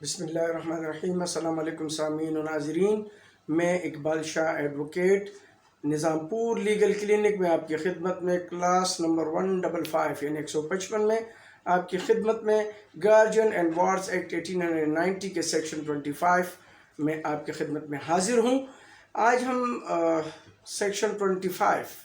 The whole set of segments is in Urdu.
بسم اللہ الرحمن الرحیم۔ السلام علیکم سامعین و ناظرین، میں اقبال شاہ ایڈوکیٹ نظام پور لیگل کلینک میں آپ کی خدمت میں کلاس نمبر 155 یعنی 155 میں آپ کی خدمت میں گارجین اینڈ وارڈز ایکٹ 1890 کے سیکشن 25 میں آپ کی خدمت میں حاضر ہوں۔ آج ہم سیکشن 25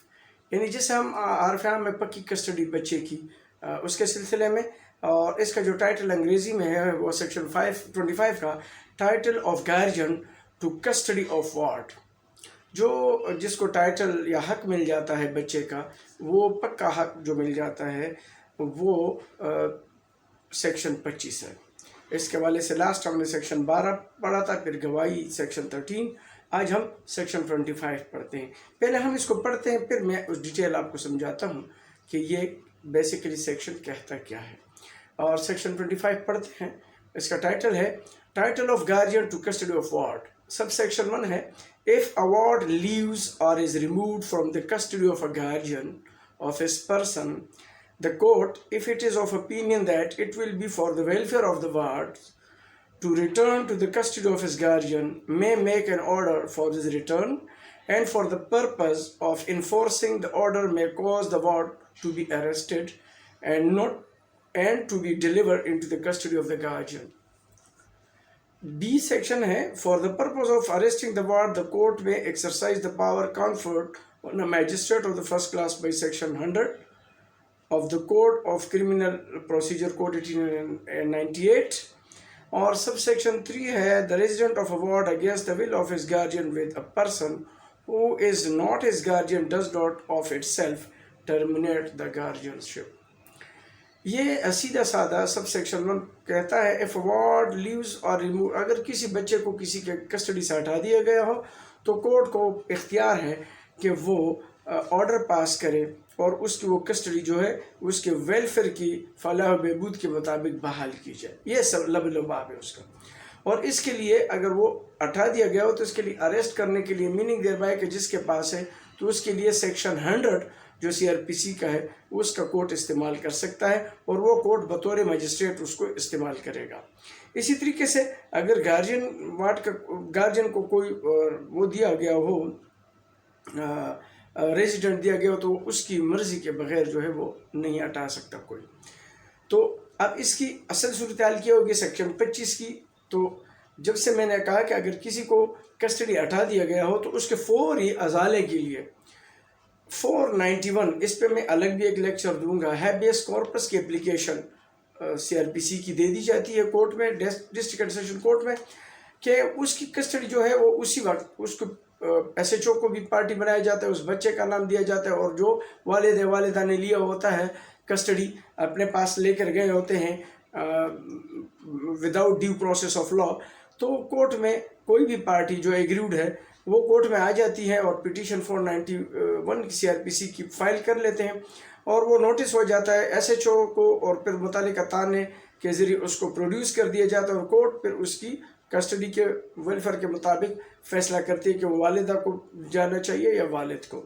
یعنی جسے ہم عرف عام میں پکی کسٹڈی بچے کی اس کے سلسلے میں، اور اس کا جو ٹائٹل انگریزی میں ہے وہ سیکشن 25 کا title of guardian to custody of ward, جس کو ٹائٹل یا حق مل جاتا ہے بچے کا، وہ پکا حق جو مل جاتا ہے وہ سیکشن 25 ہے۔ اس کے حوالے سے لاسٹ ہم نے سیکشن 12 پڑھا تھا، پھر گواہی سیکشن 13، آج ہم سیکشن 25 پڑھتے ہیں۔ پہلے ہم اس کو پڑھتے ہیں، پھر میں اس ڈیٹیل آپ کو سمجھاتا ہوں کہ یہ بیسیکلی سیکشن کہتا کیا ہے۔ اور سیکشن 25 پڑھتے ہیں۔ اس کا ٹائٹل ہے title of guardian to custody of ward. Sub section 1 ہے if a ward leaves or is removed from the custody of a guardian of his person, the court, if it is of opinion that it will be for the welfare of the ward to return to the custody of his guardian, may make an order for his return, and for the purpose of enforcing the order may cause the ward to be arrested and to be delivered into the custody of the guardian. B section ہے for the purpose of arresting the ward, the court may exercise the power conferred on a magistrate of the first class by section 100 of the Code of Criminal Procedure Code 1898. اور subsection 3 ہے the resident of a ward against the will of his guardian with a person who is not his guardian does not of itself terminate the guardianship. یہ سیدھا سادہ سب سیکشن 1 کہتا ہے if a ward leaves or remove، اگر کسی بچے کو کسی کے کسٹڈی سے ہٹا دیا گیا ہو تو کورٹ کو اختیار ہے کہ وہ آرڈر پاس کرے اور اس کی وہ کسٹڈی جو ہے اس کے ویلفیئر کی فلاح و بہبود کے مطابق بحال کی جائے۔ یہ سب لب لباب ہے اس کا۔ اور اس کے لیے اگر وہ ہٹا دیا گیا ہو تو اس کے لیے اریسٹ کرنے کے لیے میننگ دیر بائی کہ جس کے پاس ہے تو اس کے لیے سیکشن 100 جو CRPC کا ہے اس کا کورٹ استعمال کر سکتا ہے، اور وہ کورٹ بطور مجسٹریٹ اس کو استعمال کرے گا۔ اسی طریقے سے اگر گارجین کو کوئی وہ دیا گیا ہو، ریزیڈنٹ دیا گیا ہو، تو اس کی مرضی کے بغیر جو ہے وہ نہیں ہٹا سکتا کوئی۔ تو اب اس کی اصل صورتحال کیا ہوگی سیکشن 25 کی۔ تو جب سے میں نے کہا کہ اگر کسی کو کسٹڈی ہٹا دیا گیا ہو تو اس کے فوری ازالے کے لیے 491، اس پہ میں الگ بھی ایک لیکچر دوں گا، ہیبیس کارپس کی اپلیکیشن CRPC کی دے دی جاتی ہے کورٹ میں، ڈسٹرکٹ اینڈ سیشن کورٹ میں، کہ اس کی کسٹڈی جو ہے وہ اسی وقت اس کو SHO کو بھی پارٹی بنایا جاتا ہے، اس بچے کا نام دیا جاتا ہے، اور جو والدہ نے لیا ہوتا ہے کسٹڈی اپنے پاس لے کر گئے ہوتے ہیں without due process of law, تو کورٹ میں کوئی بھی پارٹی جو ایگریوڈ ہے وہ کورٹ میں آ جاتی ہے اور پٹیشن 491 کی CRPC کی فائل کر لیتے ہیں، اور وہ نوٹس ہو جاتا ہے SHO کو، اور پھر متعلقہ تانے کے ذریعے اس کو پروڈیوس کر دیا جاتا ہے، اور کورٹ پھر اس کی کسٹڈی کے ویلفیئر کے مطابق فیصلہ کرتی ہے کہ وہ والدہ کو جانا چاہیے یا والد کو۔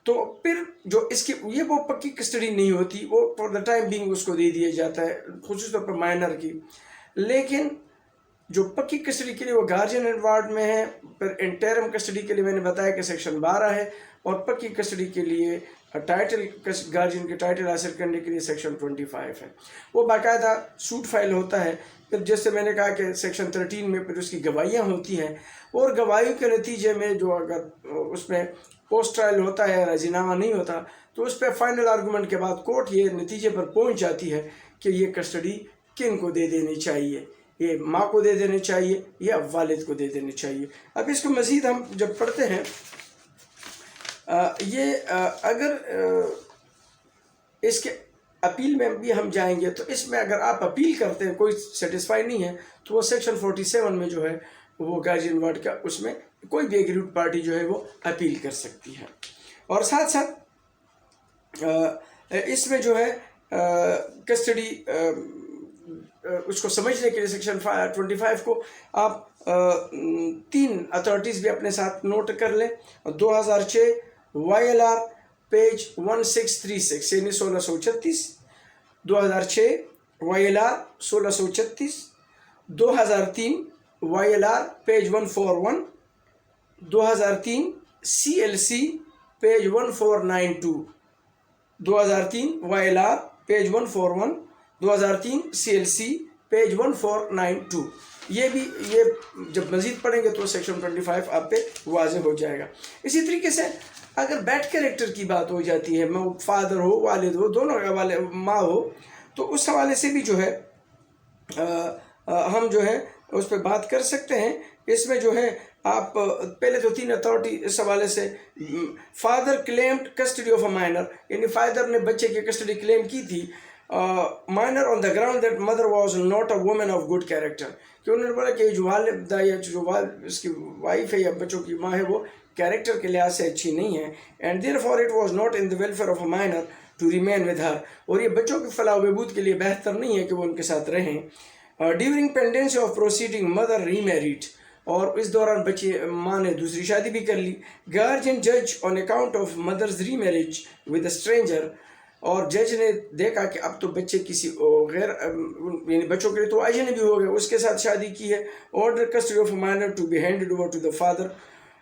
تو پھر جو اس کی یہ وہ پکی کسٹڈی نہیں ہوتی، وہ فار دا ٹائم بینگ اس کو دے دیا جاتا ہے، خصوص طور پر مائنر کی۔ لیکن جو پکی کسٹڈی کے لیے وہ گارجین اینڈ وارڈ میں ہے، پھر انٹرم کسٹڈی کے لیے میں نے بتایا کہ سیکشن 12 ہے، اور پکی کسٹڈی کے لیے گارجین کے ٹائٹل حاصل کرنے کے لیے سیکشن 25 ہے۔ وہ باقاعدہ سوٹ فائل ہوتا ہے۔ پھر جیسے میں نے کہا کہ سیکشن 13 میں پھر اس کی گواہیاں ہوتی ہیں، اور گواہیوں کے نتیجے میں جو اگر اس میں پوسٹ ٹرائل ہوتا ہے، راضی نامہ نہیں ہوتا، تو اس پہ فائنل آرگومنٹ کے بعد کورٹ یہ نتیجے پر پہنچ جاتی ہے کہ یہ کسٹڈی کن کو دے دینی چاہیے، یہ ماں کو دے دینی چاہیے یا والد کو دے دینی چاہیے۔ اب اس کو مزید ہم جب پڑھتے ہیں، یہ اگر اس کے اپیل میں بھی ہم جائیں گے تو اس میں اگر آپ اپیل کرتے ہیں کوئی سیٹسفائی نہیں ہے تو وہ سیکشن 47 میں جو ہے وہ گارجین وارڈ کا، اس میں کوئی بھی ایگریوڈ پارٹی جو ہے وہ اپیل کر سکتی ہے۔ اور ساتھ ساتھ اس میں جو ہے کسٹڈی اس کو سمجھنے کے لیے سیکشن 25 کو آپ 3 اتھارٹیز بھی اپنے ساتھ نوٹ کر لیں۔ 2006 YLR پیج 1636 یعنی 1636، 2006 YLR 1636، 2003 YLR page 141, 2003 CLC page 1492, 2003 YLR page 141, 2003 CLC page 1492. یہ جب مزید پڑھیں گے تو سیکشن 25 آپ پہ واضح ہو جائے گا. اسی طریقے سے اگر بیڈ کریکٹر کی بات ہو جاتی ہے، فادر ہو، والد ہو، دونوں حوالے، ماں ہو، تو اس حوالے سے بھی جو ہے ہم جو ہے اس پہ بات کر سکتے ہیں. اس میں جو ہے آپ پہلے تو 3 اتھارٹی اس حوالے سے، father claimed custody of a minor, یعنی فادر نے بچے کی کسٹڈی کلیم کی تھی minor on the ground that mother was not a woman of good character, کہ انہوں نے بولا کہ جو والدہ یا جو اس کی وائف ہے یا بچوں کی ماں ہے وہ کیریکٹر کے لحاظ سے اچھی نہیں ہے. And therefore it was not in the welfare of a minor to remain with her, اور یہ بچوں کی فلاح و بہبود کے لیے بہتر نہیں ہے کہ وہ ان کے ساتھ رہیں. During pendency of proceeding mother remarried, اور اس دوران بچے ماں نے دوسری شادی بھی کر لی. گارجین جج on account of mother's remarriage with a stranger, اور جج نے دیکھا کہ اب تو بچے کسی غیر، یعنی بچوں کے لیے تو اجنبی ہو گئے، اس کے ساتھ شادی کی ہے. Order custody of minor to be handed over to the father,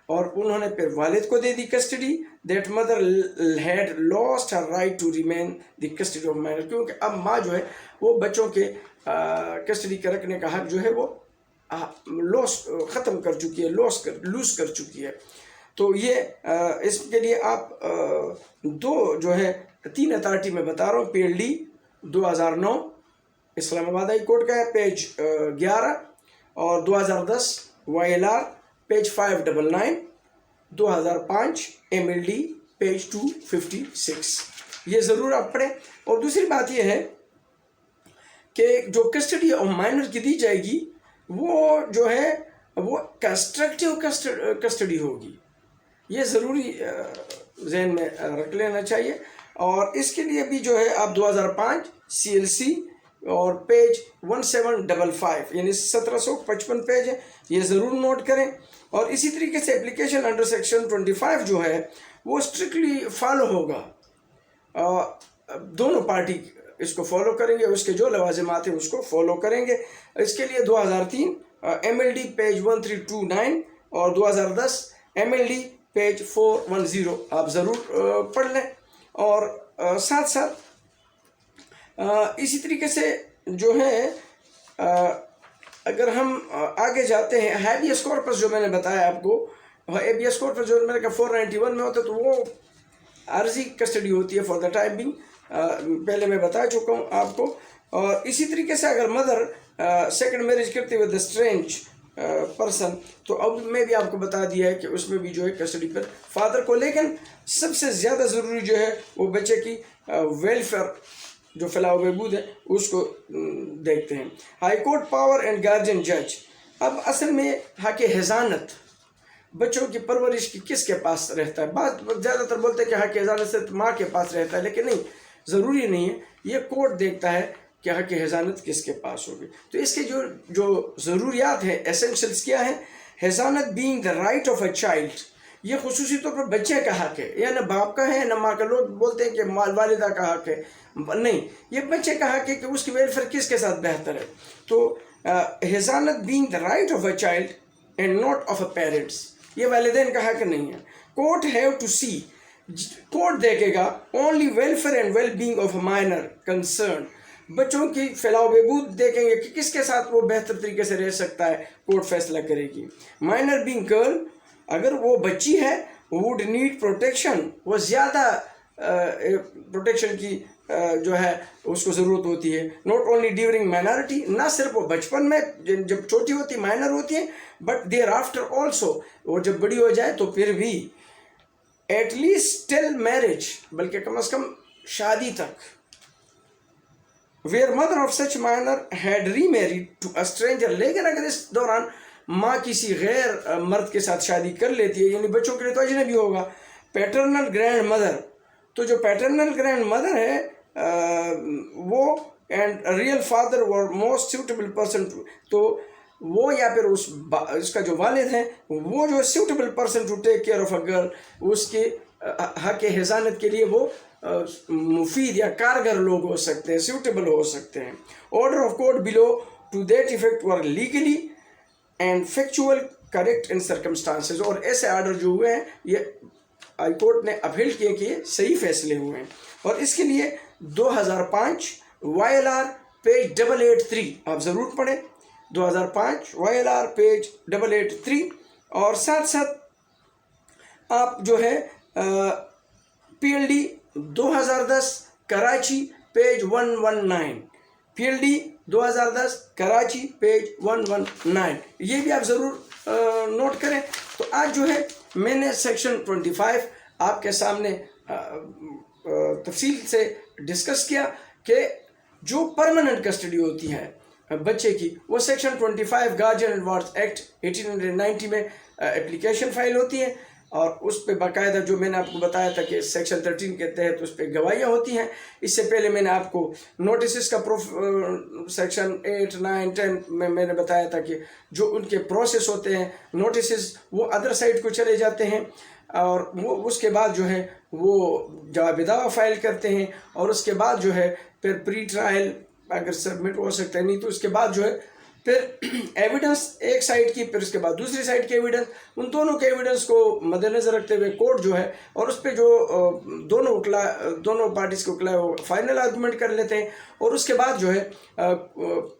اور انہوں نے پھر والد کو دے دی custody. That mother had lost her right to remain the custody of minor, کیونکہ اب ماں جو ہے وہ بچوں کے کسٹڈی کا رکھنے کا حق جو ہے وہ ختم کر چکی ہے، لوز کر چکی ہے. تو یہ اس کے لیے آپ دو جو ہے 3 اتھارٹی میں بتا رہا ہوں. پی ایل ڈی 2009 اسلام آباد ہائی کورٹ کا ہے پیج 11، اور 2010 YLR پیج 599، 2005 MLD پیج 256. یہ ضرور آپ پڑھیں. اور دوسری بات یہ ہے کہ جو کسٹڈی آف مائنر کی دی جائے گی وہ جو ہے وہ کنسٹرکٹیو کسٹڈی ہوگی. یہ ضروری ذہن میں رکھ لینا چاہیے. اور اس کے لیے بھی جو ہے آپ 2005 CLC اور پیج 1755 یعنی 1755 پیج ہے، یہ ضرور نوٹ کریں. اور اسی طریقے سے اپلیکیشن انڈر سیکشن 25 جو ہے وہ اسٹرکٹلی فالو ہوگا، دونوں پارٹی اس کو فالو کریں گے، اس کے جو لوازمات ہیں اس کو فالو کریں گے. اس کے لیے 2003 MLD پیج 1329 اور 2010 MLD پیج 410 آپ ضرور پڑھ لیں. اور ساتھ ساتھ اسی طریقے سے جو ہے اگر ہم آگے جاتے ہیں ہیبیس کارپس جو میں نے بتایا آپ کو، ہیبیس کارپس جو میں نے کہا 491 میں ہوتا ہے، تو وہ عرضی کسٹڈی ہوتی ہے فار دا ٹائم بینگ، پہلے میں بتا چکا ہوں آپ کو. اور اسی طریقے سے اگر مدر سیکنڈ میرج کرتی ہوئے اسٹرینج پرسن، تو اب میں بھی آپ کو بتا دیا ہے کہ اس میں بھی جو ہے کسٹڈی پر فادر کو. لیکن سب سے زیادہ ضروری جو ہے وہ بچے کی ویلفیئر جو فلاح و بہبود ہے اس کو دیکھتے ہیں. High court power and guardian جج. اب اصل میں حق حضانت بچوں کی پرورش کی کس کے پاس رہتا ہے؟ بات زیادہ تر بولتے ہیں کہ حق حضانت سے ماں کے پاس رہتا ہے، لیکن نہیں، ضروری نہیں ہے. یہ کورٹ دیکھتا ہے کہ حق حضانت کس کے پاس ہوگی. تو اس کے جو ضروریات ہیں، ایسنشلس کیا ہیں؟ حضانت being the right of a child, یہ خصوصی طور پر بچے کا حق ہے، یا نہ باپ کا ہے نہ ماں کا. لوگ بولتے ہیں کہ والدہ کا حق ہے، نہیں، یہ بچے کا حق ہے کہ اس کی ویلفیئر کس کے ساتھ بہتر ہے. تو حضانت being the right of a child and not of a parents, یہ والدین کا حق نہیں ہے. Court have to see, court دیکھے گا only welfare and well being of a minor concern, بچوں کی فلاح و بہبود دیکھیں گے کہ کس کے ساتھ وہ بہتر طریقے سے رہ سکتا ہے، کورٹ فیصلہ کرے گی. مائنر بینگ گرل، اگر وہ بچی ہے ووڈ نیڈ پروٹیکشن، وہ زیادہ پروٹیکشن کی جو ہے اس کو ضرورت ہوتی ہے. ناٹ اونلی ڈیورنگ مائنارٹی، نہ صرف وہ بچپن میں جب چھوٹی ہوتی مائنر ہوتی ہیں، بٹ دیر آفٹر آلسو، وہ جب بڑی ہو جائے تو پھر بھی ایٹ لیسٹ ٹل میرج، بلکہ کم از کم شادی تک. Where mother of such minor had remarried to a stranger, لیکن اگر اس دوران ماں کسی غیر مرد کے ساتھ شادی کر لیتی ہے، یعنی بچوں کے لیے تو اجنبی ہوگا. پیٹرنل گرینڈ مدر، تو جو پیٹرنل گرینڈ مدر ہے وہ and real father or most suitable person, تو وہ یا پھر اس کا جو والد ہیں وہ جو suitable person to take care of a girl, اس کے حق حضانت کے لیے وہ مفید یا کارگر لوگ ہو سکتے ہیں، سیوٹیبل ہو سکتے ہیں. Order of court below to that effect were legally and factual correct in circumstances. اور ایسے آرڈر جو ہوئے ہیں یہ ہائی کورٹ نے اپیل کیے کہ یہ صحیح فیصلے ہوئے ہیں. اور اس کے لیے 2005 YLR پیج 883 آپ ضرور پڑھیں. 2005 YLR پیج 883. اور ساتھ ساتھ آپ جو ہے PLD 2010 Karachi page 119. PLD 2010 Karachi page 119 یہ بھی آپ ضرور نوٹ کریں. تو آج جو ہے میں نے سیکشن 25 آپ کے سامنے تفصیل سے ڈسکس کیا کہ جو پرماننٹ کسٹڈی ہوتی ہے بچے کی وہ section 25 guardian and wards act 1890 میں اپلیکیشن فائل ہوتی ہے. اور اس پہ باقاعدہ جو میں نے آپ کو بتایا تھا کہ سیکشن 13 کے تحت اس پہ گواہیاں ہوتی ہیں. اس سے پہلے میں نے آپ کو نوٹسز کا سیکشن 8 9 10 میں نے بتایا تھا کہ جو ان کے پروسیس ہوتے ہیں نوٹسز وہ ادر سائڈ کو چلے جاتے ہیں اور وہ اس کے بعد جو ہے وہ جواب دعویٰ فائل کرتے ہیں. اور اس کے بعد جو ہے پھر پری ٹرائل اگر سبمٹ ہو سکتا ہے نہیں تو اس کے بعد جو ہے پھر ایویڈنس ایک سائڈ کی پھر اس کے بعد دوسری سائڈ کی ایویڈنس ان دونوں کے ایویڈنس کو مد نظر رکھتے ہوئے کورٹ جو ہے اور اس پہ جو دونوں پارٹیز کے وکلا وہ فائنل آرگومنٹ کر لیتے ہیں. اور اس کے بعد جو ہے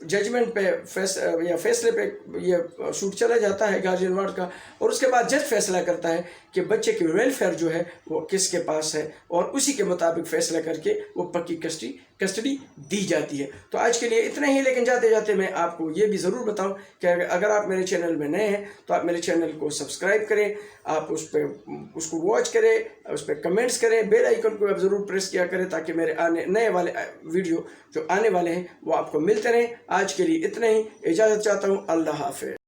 ججمنٹ پہ یا فیصلے پہ یہ شوٹ چلا جاتا ہے گارجین وارڈ کا. اور اس کے بعد جج فیصلہ کرتا ہے کہ بچے کی ویلفیئر جو ہے وہ کس کے پاس ہے اور اسی کے مطابق فیصلہ کر کے وہ پکی کسٹڈی دی جاتی ہے. تو آج کے لیے اتنا ہی. لیکن جاتے جاتے میں آپ کو یہ بھی ضرور بتاؤں کہ اگر آپ میرے چینل میں نئے ہیں تو آپ میرے چینل کو سبسکرائب کریں, آپ اس کو واچ کریں, اس پہ کمنٹس کریں, بیل آئیکن کو آپ ضرور پریس کیا کریں تاکہ میرے نئے والے ویڈیو جو آنے والے ہیں وہ آپ کو ملتے رہیں. آج کے لیے اتنا ہی. اجازت چاہتا ہوں. اللہ حافظ.